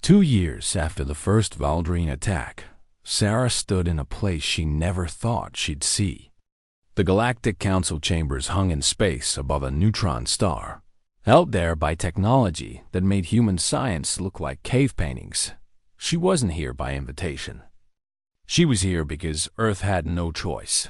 2 years after the first Valdrine attack, Sarah stood in a place she never thought she'd see. The Galactic Council chambers hung in space above a neutron star, held there by technology that made human science look like cave paintings. She wasn't here by invitation. She was here because Earth had no choice.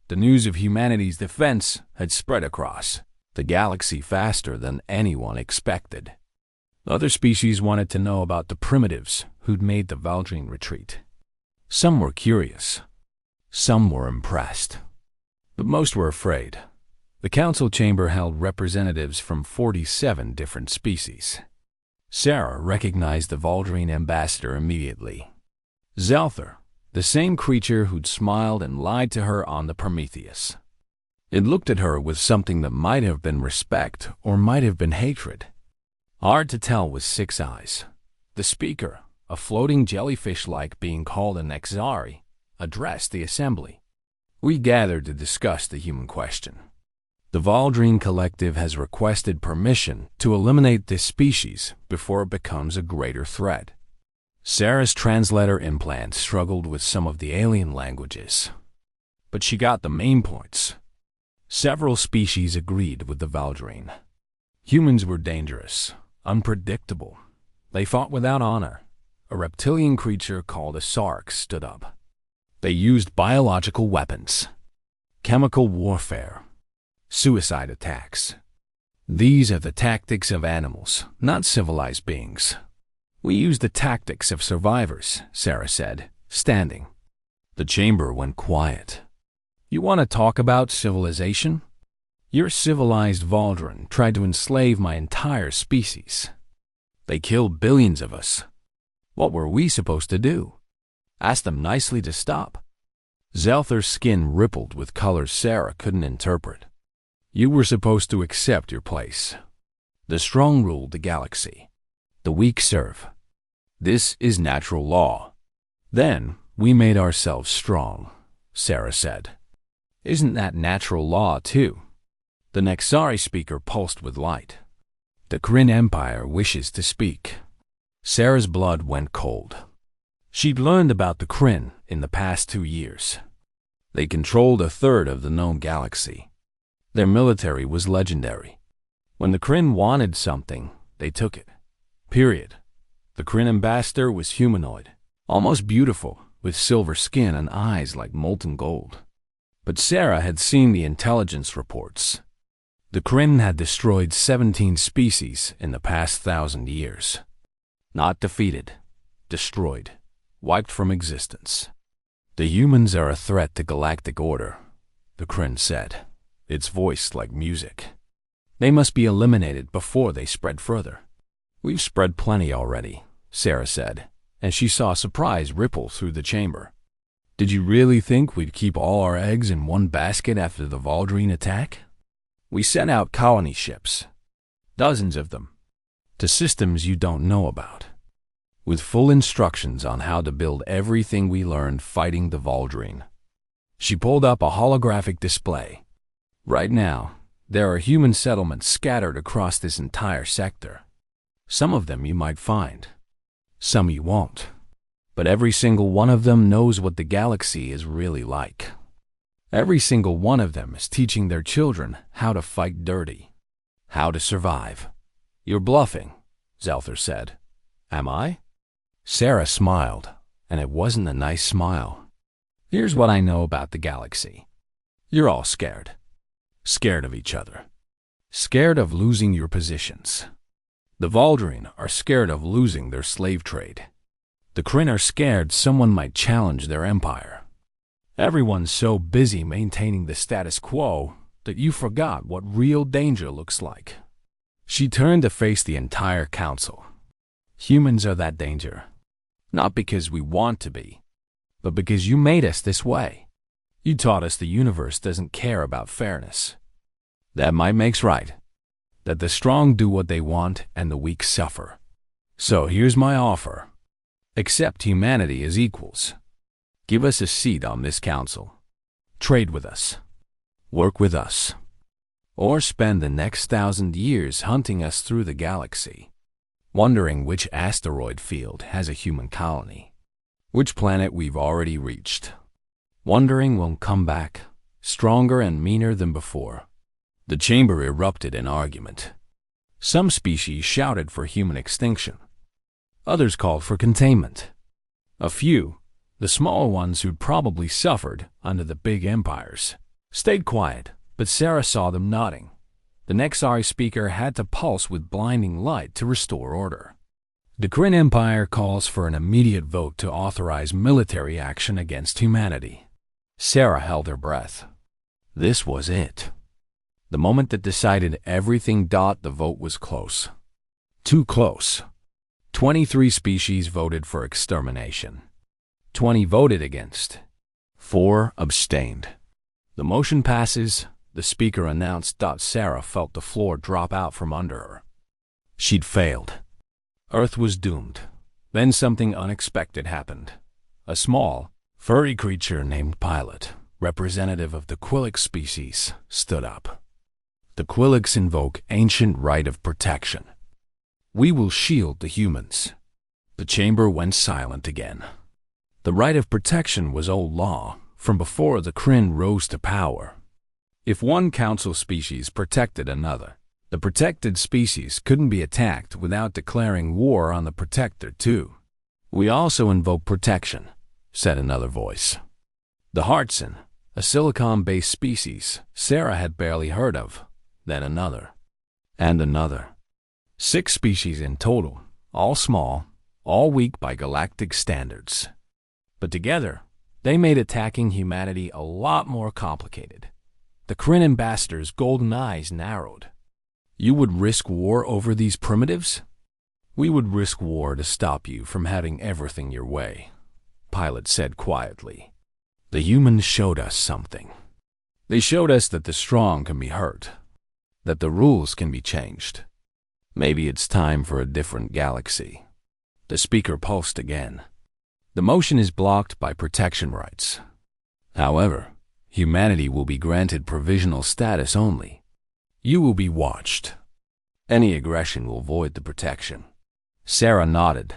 The news of humanity's defense had spread across the galaxy faster than anyone expected. Other species wanted to know about the primitives who'd made the Valdrine retreat. Some were curious. Some were impressed. But most were afraid. The council chamber held representatives from 47 different species. Sarah recognized the Valdrine ambassador immediately. Zelther, the same creature who'd smiled and lied to her on the Prometheus. It looked at her with something that might have been respect or might have been hatred. Hard to tell with 6 eyes. The speaker, a floating jellyfish-like being called an Exari, addressed the assembly. We gathered to discuss the human question. The Valdrine Collective has requested permission to eliminate this species before it becomes a greater threat. Sarah's translator implant struggled with some of the alien languages, but she got the main points. Several species agreed with the Valdrine. Humans were dangerous, unpredictable. They fought without honor. A reptilian creature called a Sark stood up. They used biological weapons, chemical warfare, suicide attacks. These are the tactics of animals, not civilized beings. We use the tactics of survivors, Sarah said, standing. The chamber went quiet. You want to talk about civilization? Your civilized Valdrine tried to enslave my entire species. They killed billions of us. What were we supposed to do? Ask them nicely to stop. Zelther's skin rippled with colors Sarah couldn't interpret. You were supposed to accept your place. The strong rule the galaxy. The weak serve. This is natural law. Then we made ourselves strong, Sarah said. Isn't that natural law, too? The Nexari speaker pulsed with light. The Kryn Empire wishes to speak. Sarah's blood went cold. She'd learned about the Kryn in the past 2 years. They controlled a third of the known galaxy. Their military was legendary. When the Kryn wanted something, they took it. Period. The Kryn ambassador was humanoid, almost beautiful, with silver skin and eyes like molten gold. But Sarah had seen the intelligence reports. The Kryn had destroyed 17 species in the past 1,000 years. Not defeated, destroyed, wiped from existence. The humans are a threat to galactic order, the Kryn said, its voice like music. They must be eliminated before they spread further. We've spread plenty already, Sarah said, and she saw surprise ripple through the chamber. Did you really think we'd keep all our eggs in one basket after the Valdrine attack? We sent out colony ships, dozens of them, to systems you don't know about, with full instructions on how to build everything we learned fighting the Valdrine. She pulled up a holographic display. Right now, there are human settlements scattered across this entire sector. Some of them you might find, some you won't. But every single one of them knows what the galaxy is really like. Every single one of them is teaching their children how to fight dirty, how to survive. You're bluffing, Zelther said. Am I? Sarah smiled, and it wasn't a nice smile. Here's what I know about the galaxy. You're all scared. Scared of each other. Scared of losing your positions. The Valdrine are scared of losing their slave trade. The Kryn are scared someone might challenge their empire. Everyone's so busy maintaining the status quo that you forgot what real danger looks like. She turned to face the entire council. Humans are that danger. Not because we want to be, but because you made us this way. You taught us the universe doesn't care about fairness. That might makes right. That the strong do what they want and the weak suffer. So here's my offer. Accept humanity as equals. Give us a seat on this council. Trade with us. Work with us. Or spend the next 1,000 years hunting us through the galaxy. wondering which asteroid field has a human colony, which planet we've already reached. Wondering we'll come back, stronger and meaner than before. The chamber erupted in argument. Some species shouted for human extinction. Others called for containment. A few, the small ones who'd probably suffered under the big empires, stayed quiet, but Sarah saw them nodding. The Nexari speaker had to pulse with blinding light to restore order. The Kryn Empire calls for an immediate vote to authorize military action against humanity. Sarah held her breath. This was it. The moment that decided everything. The vote was close. Too close. 23 species voted for extermination. 20 voted against. 4 abstained. The motion passes, the speaker announced. Sarah felt the floor drop out from under her. She'd failed. Earth was doomed. Then something unexpected happened. A small, furry creature named Pilot, representative of the Quilix species, stood up. The Quilix invoke ancient right of protection. We will shield the humans. The chamber went silent again. The right of protection was old law, from before the Kryn rose to power. If one council species protected another, the protected species couldn't be attacked without declaring war on the protector too. We also invoke protection, said another voice. The Hartson, a silicon-based species Sarah had barely heard of, then another, and another. 6 species in total, all small, all weak by galactic standards. But together, they made attacking humanity a lot more complicated. The Kryn ambassador's golden eyes narrowed. You would risk war over these primitives? We would risk war to stop you from having everything your way, Pilot said quietly. The humans showed us something. They showed us that the strong can be hurt, that the rules can be changed. Maybe it's time for a different galaxy. The speaker pulsed again. The motion is blocked by protection rights. However, humanity will be granted provisional status only. You will be watched. Any aggression will void the protection. Sarah nodded.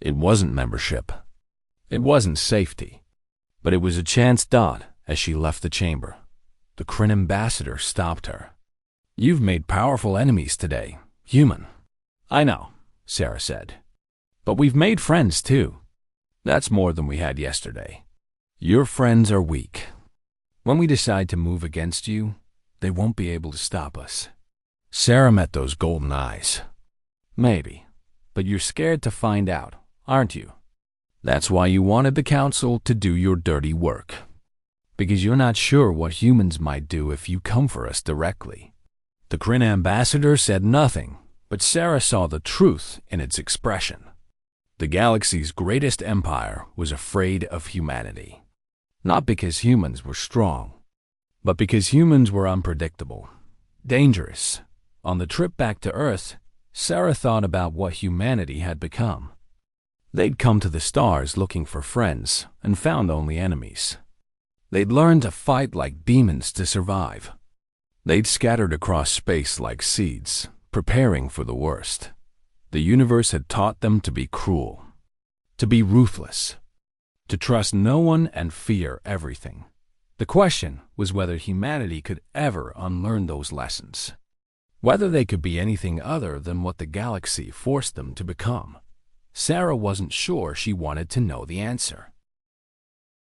It wasn't membership. It wasn't safety. But it was a chance. As she left the chamber, the Kryn ambassador stopped her. You've made powerful enemies today, human. I know, Sarah said. But we've made friends too. That's more than we had yesterday. Your friends are weak. When we decide to move against you, they won't be able to stop us. Sarah met those golden eyes. Maybe, but you're scared to find out, aren't you? That's why you wanted the council to do your dirty work. Because you're not sure what humans might do if you come for us directly. The Kryn ambassador said nothing, but Sarah saw the truth in its expression. The galaxy's greatest empire was afraid of humanity. Not because humans were strong, but because humans were unpredictable, dangerous. On the trip back to Earth, Sarah thought about what humanity had become. They'd come to the stars looking for friends and found only enemies. They'd learned to fight like demons to survive. They'd scattered across space like seeds, preparing for the worst. The universe had taught them to be cruel, to be ruthless, to trust no one and fear everything. The question was whether humanity could ever unlearn those lessons, whether they could be anything other than what the galaxy forced them to become. Sarah wasn't sure she wanted to know the answer.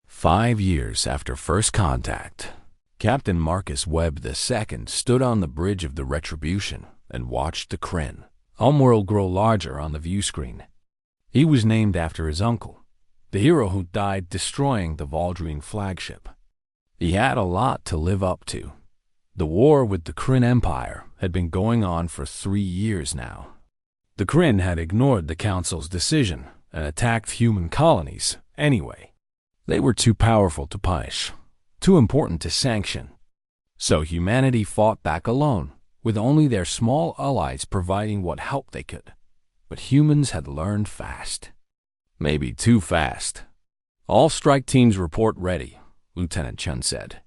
5 years after first contact, Captain Marcus Webb II stood on the bridge of the Retribution and watched the Kryn homeworld grow larger on the view screen. He was named after his uncle, the hero who died destroying the Valdrine flagship. He had a lot to live up to. The war with the Kryn Empire had been going on for 3 years now. The Kryn had ignored the Council's decision and attacked human colonies anyway. They were too powerful to punish, too important to sanction. So humanity fought back alone, with only their small allies providing what help they could. But humans had learned fast. Maybe too fast. All strike teams report ready, Lieutenant Chun said.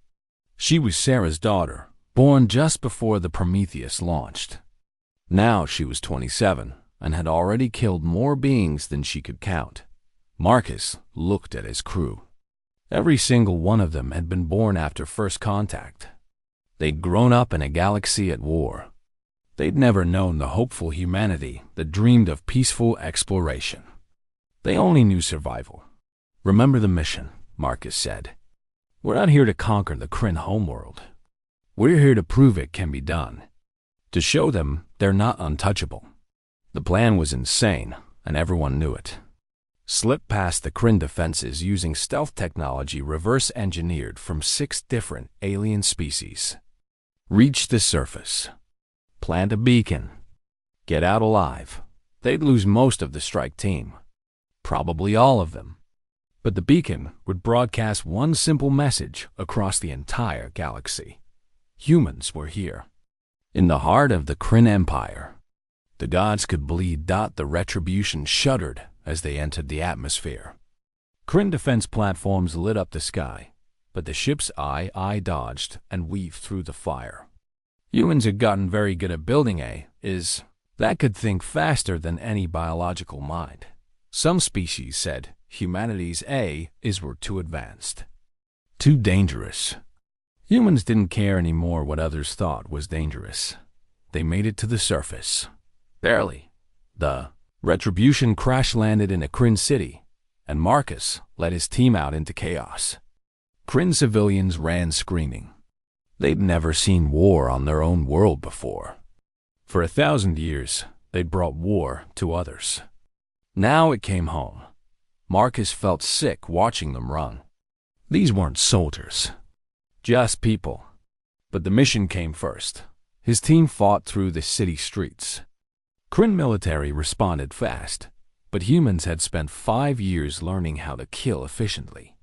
She was Sarah's daughter, born just before the Prometheus launched. Now she was 27, and had already killed more beings than she could count. Marcus looked at his crew. Every single one of them had been born after first contact. They'd grown up in a galaxy at war. They'd never known the hopeful humanity that dreamed of peaceful exploration. They only knew survival. "Remember the mission," Marcus said. "We're not here to conquer the Kryn homeworld. We're here to prove it can be done. To show them they're not untouchable." The plan was insane, and everyone knew it. Slip past the Kryn defenses using stealth technology reverse-engineered from 6 different alien species. Reach the surface. Plant a beacon. Get out alive. They'd lose most of the strike team. Probably all of them. But the beacon would broadcast one simple message across the entire galaxy. Humans were here. In the heart of the Kryn Empire. The gods could bleed. The retribution shuddered as they entered the atmosphere. Kryn defense platforms lit up the sky, but the ship's eye dodged and weaved through the fire. Humans had gotten very good at building that could think faster than any biological mind. Some species said humanity's were too advanced, too dangerous. Humans didn't care anymore what others thought was dangerous. They made it to the surface. Barely. The retribution crash-landed in a Kryn city, and Marcus led his team out into chaos. Kryn civilians ran screaming. They'd never seen war on their own world before. For 1,000 years, they'd brought war to others. Now it came home. Marcus felt sick watching them run. These weren't soldiers, just people. But the mission came first. His team fought through the city streets. Kryn military responded fast, but humans had spent 5 years learning how to kill efficiently.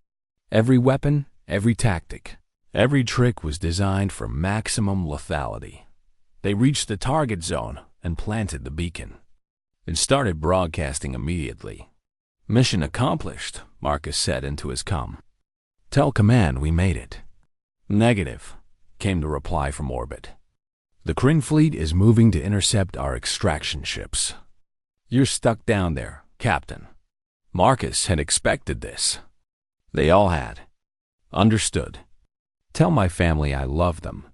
Every weapon, every tactic, every trick was designed for maximum lethality. They reached the target zone and planted the beacon. It started broadcasting immediately. "Mission accomplished," Marcus said into his comm. "Tell command we made it." "Negative," came the reply from orbit. "The Kryn fleet is moving to intercept our extraction ships." "You're stuck down there, Captain." Marcus had expected this. They all had. "Understood. Tell my family I love them."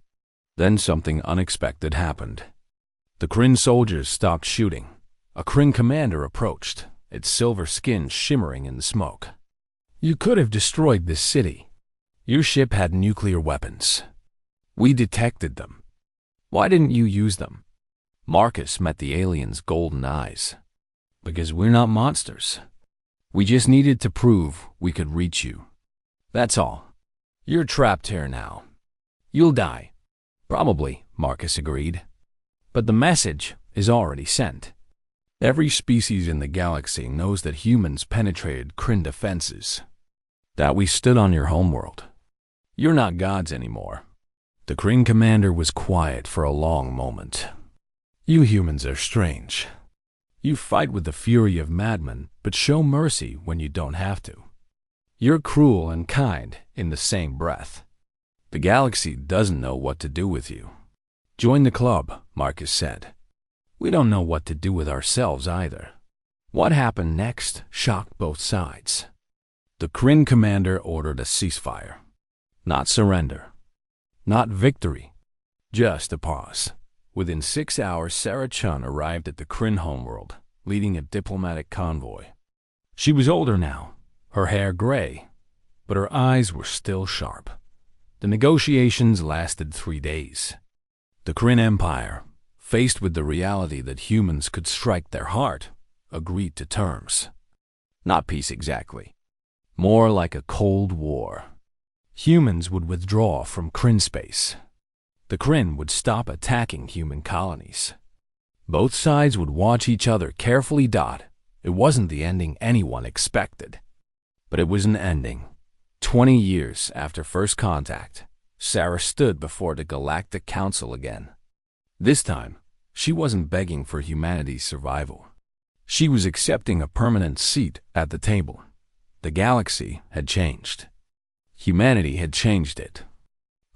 Then something unexpected happened. The Kryn soldiers stopped shooting. A Kryn commander approached, its silver skin shimmering in the smoke. "You could have destroyed this city. Your ship had nuclear weapons. We detected them. Why didn't you use them?" Marcus met the alien's golden eyes. "Because we're not monsters. We just needed to prove we could reach you. That's all. You're trapped here now. You'll die." "Probably," Marcus agreed. "But the message is already sent. Every species in the galaxy knows that humans penetrated Kryn defenses, that we stood on your homeworld. You're not gods anymore." The Kryn commander was quiet for a long moment. "You humans are strange. You fight with the fury of madmen, but show mercy when you don't have to. You're cruel and kind in the same breath. The galaxy doesn't know what to do with you." "Join the club," Marcus said. "We don't know what to do with ourselves either." What happened next shocked both sides. The Kryn commander ordered a ceasefire. Not surrender. Not victory. Just a pause. Within 6 hours, Sarah Chun arrived at the Kryn homeworld, leading a diplomatic convoy. She was older now, her hair gray, but her eyes were still sharp. The negotiations lasted 3 days. The Kryn Empire, faced with the reality that humans could strike their heart, agreed to terms. Not peace exactly. More like a Cold War. Humans would withdraw from Kryn space. The Kryn would stop attacking human colonies. Both sides would watch each other carefully. It wasn't the ending anyone expected. But it was an ending. 20 years after first contact, Sarah stood before the Galactic Council again. This time, she wasn't begging for humanity's survival. She was accepting a permanent seat at the table. The galaxy had changed. Humanity had changed it.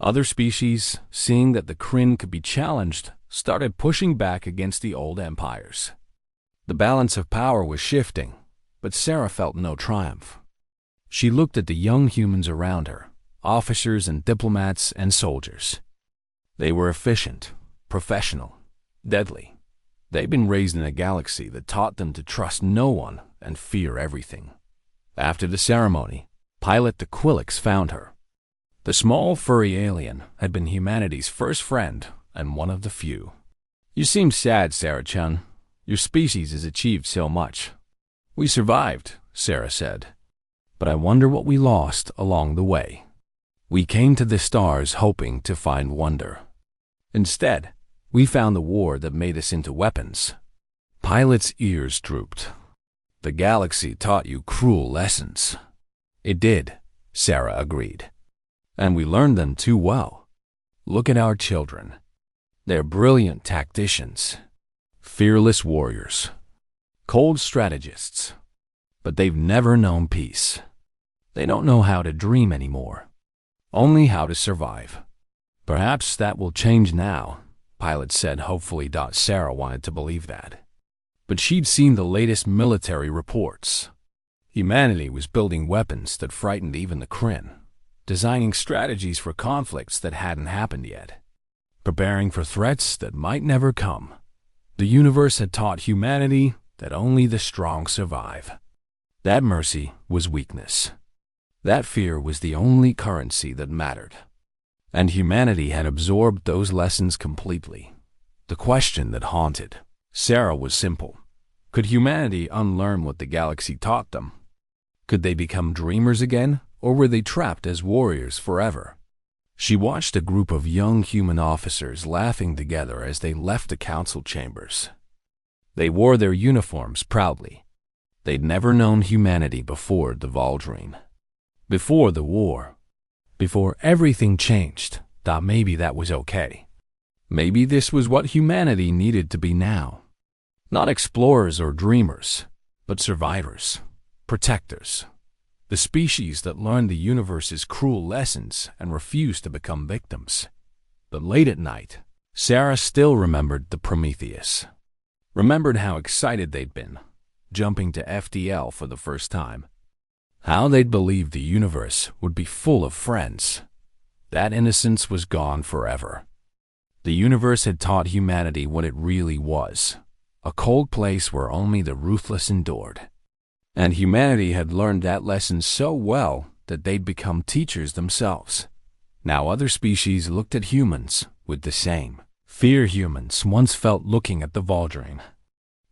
Other species, seeing that the Kryn could be challenged, started pushing back against the old empires. The balance of power was shifting, but Sarah felt no triumph. She looked at the young humans around her, officers and diplomats and soldiers. They were efficient, professional, deadly. They'd been raised in a galaxy that taught them to trust no one and fear everything. After the ceremony, pilot Tequilix found her. The small, furry alien had been humanity's first friend and one of the few. "You seem sad, Sarah-chan. Your species has achieved so much." "We survived," Sarah said. "But I wonder what we lost along the way. We came to the stars hoping to find wonder. Instead, we found the war that made us into weapons." Pilot's ears drooped. "The galaxy taught you cruel lessons." "It did," Sarah agreed. "And we learned them too well. Look at our children. They're brilliant tacticians, fearless warriors, cold strategists. But they've never known peace. They don't know how to dream anymore, only how to survive." "Perhaps that will change now," Pilot said hopefully. Sarah wanted to believe that. But she'd seen the latest military reports. Humanity was building weapons that frightened even the Kryn, designing strategies for conflicts that hadn't happened yet, preparing for threats that might never come. The universe had taught humanity that only the strong survive. That mercy was weakness. That fear was the only currency that mattered. And humanity had absorbed those lessons completely. The question that haunted Sarah was simple. Could humanity unlearn what the galaxy taught them? Could they become dreamers again, or were they trapped as warriors forever? She watched a group of young human officers laughing together as they left the council chambers. They wore their uniforms proudly. They'd never known humanity before the Valdrine. Before the war. Before everything changed, thought maybe that was okay. Maybe this was what humanity needed to be now. Not explorers or dreamers, but survivors, protectors. The species that learned the universe's cruel lessons and refused to become victims. But late at night, Sarah still remembered the Prometheus. Remembered how excited they'd been, jumping to FTL for the first time. How they'd believed the universe would be full of friends. That innocence was gone forever. The universe had taught humanity what it really was, a cold place where only the ruthless endured. And humanity had learned that lesson so well that they'd become teachers themselves. Now other species looked at humans with the same fear humans once felt looking at the Valdrine.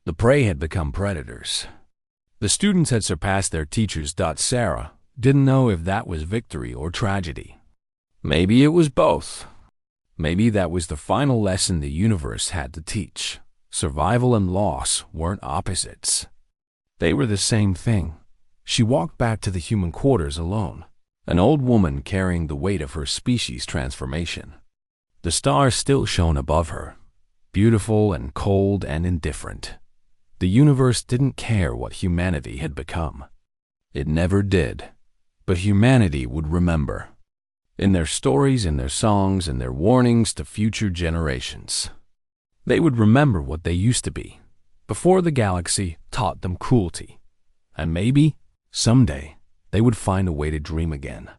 The prey had become predators. The students had surpassed their teachers. Sarah didn't know if that was victory or tragedy. Maybe it was both. Maybe that was the final lesson the universe had to teach. Survival and loss weren't opposites. They were the same thing. She walked back to the human quarters alone, an old woman carrying the weight of her species' transformation. The stars still shone above her, beautiful and cold and indifferent. The universe didn't care what humanity had become. It never did. But humanity would remember. In their stories, in their songs, in their warnings to future generations. They would remember what they used to be, before the galaxy taught them cruelty. And maybe, someday, they would find a way to dream again.